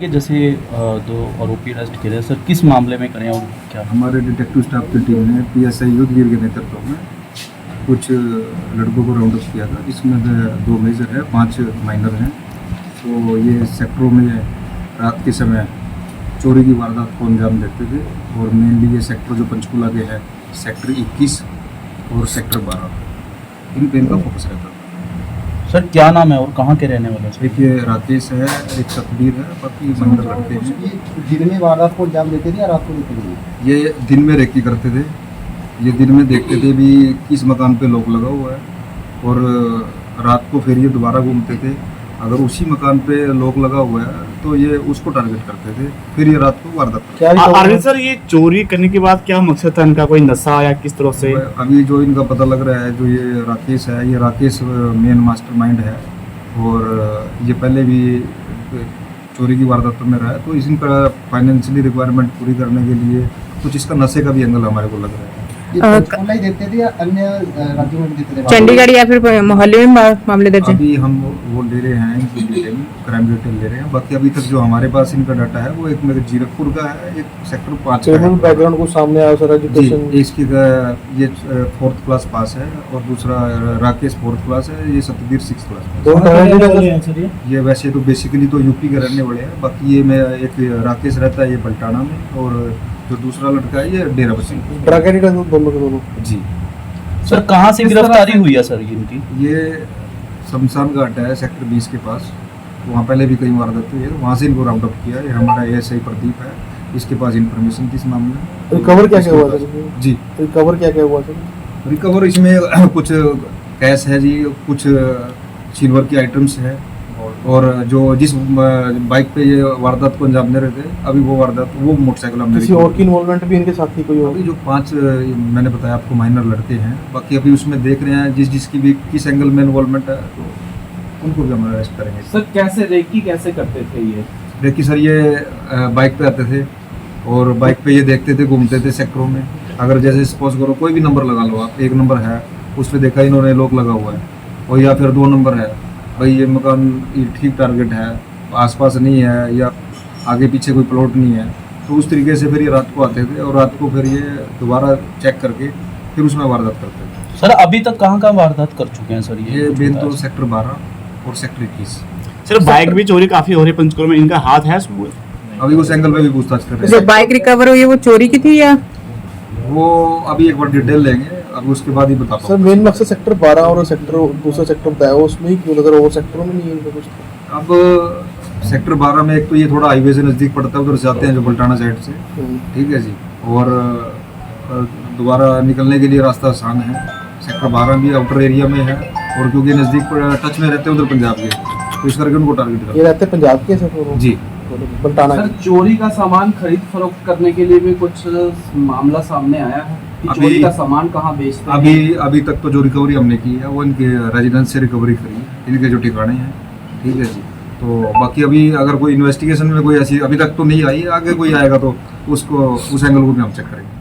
ये जैसे दो आरोपी अरेस्ट किए हैं सर, किस मामले में करें और क्या? हमारे डिटेक्टिव स्टाफ की टीम ने पीएसआई युद्धवीर के नेतृत्व में कुछ लड़कों को राउंड अप किया था, जिसमें 2 मेजर है, 5 माइनर हैं। तो ये सेक्टरों में रात के समय चोरी की वारदात को अंजाम देते थे और मेनली ये सेक्टर जो पंचकुला के हैं, सेक्टर 21 और सेक्टर 12, इन पे इनका फोकस रहता था। सर क्या नाम है और कहाँ के रहने वाले हैं? एक ये राकेश है, एक सतबीर है, बाकी मंडल लड़के हैं। दिन में वारदात को अंजाम देते थे या रात को देते थे? ये दिन में रेकी करते थे, ये दिन में देखते थे भी किस मकान पे लॉक लगा हुआ है, और रात को फिर ये दोबारा घूमते थे। अगर उसी मकान पे लॉक लगा हुआ है तो ये उसको टारगेट करते थे, फिर ये रात को वारदात करते थे। अरविंद सर, ये चोरी करने के बाद क्या मकसद था इनका? कोई नशा या किस तरह से? अभी जो इनका पता लग रहा है, जो ये राकेश है, ये राकेश मेन मास्टरमाइंड है और ये पहले भी चोरी की वारदातों में रहा है। तो इनका फाइनेंशियली रिक्वायरमेंट पूरी करने के लिए कुछ इसका नशे का भी एंगल हमारे को लग रहा है। ये पंचकुला ही देते थे या अन्य राज्यों में भी देते थे? चंडीगढ़ या फिर मोहल्ले में मामले दर्ज है? अभी हम वो ले रहे हैं, इनकी डिटेल, क्राइम डिटेल ले रहे हैं। बाकी अभी तक जो हमारे पास इनका डाटा है वो एक मेरे जीरकपुर का है, एक सेक्टर 5 का है। बैकग्राउंड को सामने आया सर, एजुकेशन इसकी ये 4th क्लास पास है और दूसरा राकेश 4th क्लास है, ये सतबीर 6th क्लास है। ये वैसे तो बेसिकली तो यूपी के रहने वाले हैं, बाकी ये मैं एक राकेश रहता है ये पलटाना में, और जो दूसरा लड़का है ये डेरा बसी। दोनों जी सर कहाँ से गिरफ्तारी हुई है सर इनकी? ये शमशान घाट है सेक्टर 20 के पास, वहाँ पहले भी कई वारदात हुई है, वहाँ से इनको राउंड अप किया। ये हमारा एएसआई प्रदीप है, इसके पास इन्फॉर्मेशन थी इस मामले में। रिकवर क्या क्या हुआ सर? जी रिकवर क्या क्या हुआ सर? रिकवर इसमें कुछ कैश है जी, कुछ सिल्वर की आइटम्स है, और जो जिस बाइक पे ये वारदात को अंजाम दे रहे थे, अभी वो वारदात वो मोटरसाइकिल हमने किसी और की इन्वॉल्वमेंट भी इनके साथ थी कोई? अभी जो 5 मैंने बताया आपको माइनर लड़के हैं, बाकी अभी उसमें देख रहे हैं जिसकी भी किस एंगल में इन्वॉल्वमेंट है, तो उनको भी हम अरेस्ट करेंगे। सर कैसे रेकी कैसे करते थे ये? देखिए सर, ये बाइक पे आते थे और बाइक पे ये देखते थे, घूमते थे सेक्टरों में। अगर जैसे सपोज करो कोई भी नंबर लगा लो आप, 1 नंबर है, उस पर देखा इन्होंने लॉक लगा हुआ है, और या फिर 2 नंबर है, भाई ये मकान ये ठीक टारगेट है, आसपास नहीं है या आगे पीछे कोई प्लॉट नहीं है, तो उस तरीके से फिर ये रात को आते थे और रात को फिर ये दोबारा चेक करके फिर उसमें वारदात करते थे। सर अभी तक कहाँ वारदात कर चुके हैं सर ये मेन तो सेक्टर 12 और सेक्टर 21। सर बाइक भी चोरी काफी हो रही है पंचकुला में, इनका हाथ है इसमें? अभी उस एंगल पे भी पूछताछ कर रहे जो हैं। बाइक रिकवर हुई है वो चोरी की थी या? वो अभी एक बार डिटेल लेंगे, अब उसके बाद ही बता सर पाऊंगा। मेन मकसद सेक्टर 12 और सेक्टर दूसरा सेक्टर बताया, उसमें ही क्यों नजर और सेक्टरों में नहीं है इनका कुछ? अब सेक्टर 12 में एक तो ये थोड़ा हाईवे से नज़दीक पड़ता है, उधर से जाते हैं जो बल्टाना साइड से, ठीक है जी, और दोबारा निकलने के लिए रास्ता आसान है। सेक्टर 12 भी आउटर एरिया में है, और क्योंकि नज़दीक टच में रहते हैं उधर पंजाब के, तो इस करके उनको टारगेट ये करते रहते हैं पंजाब के सर? जी। बल्टाना सर चोरी का सामान खरीद फरोख्त करने के लिए भी कुछ मामला सामने आया है कि चोरी का सामान कहाँ बेचते हैं? अभी तक तो जो रिकवरी हमने की है वो इनके रेजिडेंस से रिकवरी करी है, इनके जो ठिकाने हैं, ठीक है जी। तो बाकी अभी अगर कोई इन्वेस्टिगेशन में कोई ऐसी अभी तक तो नहीं आई, आगे कोई आएगा तो उसको उस एंगल को भी हम चेक करेंगे।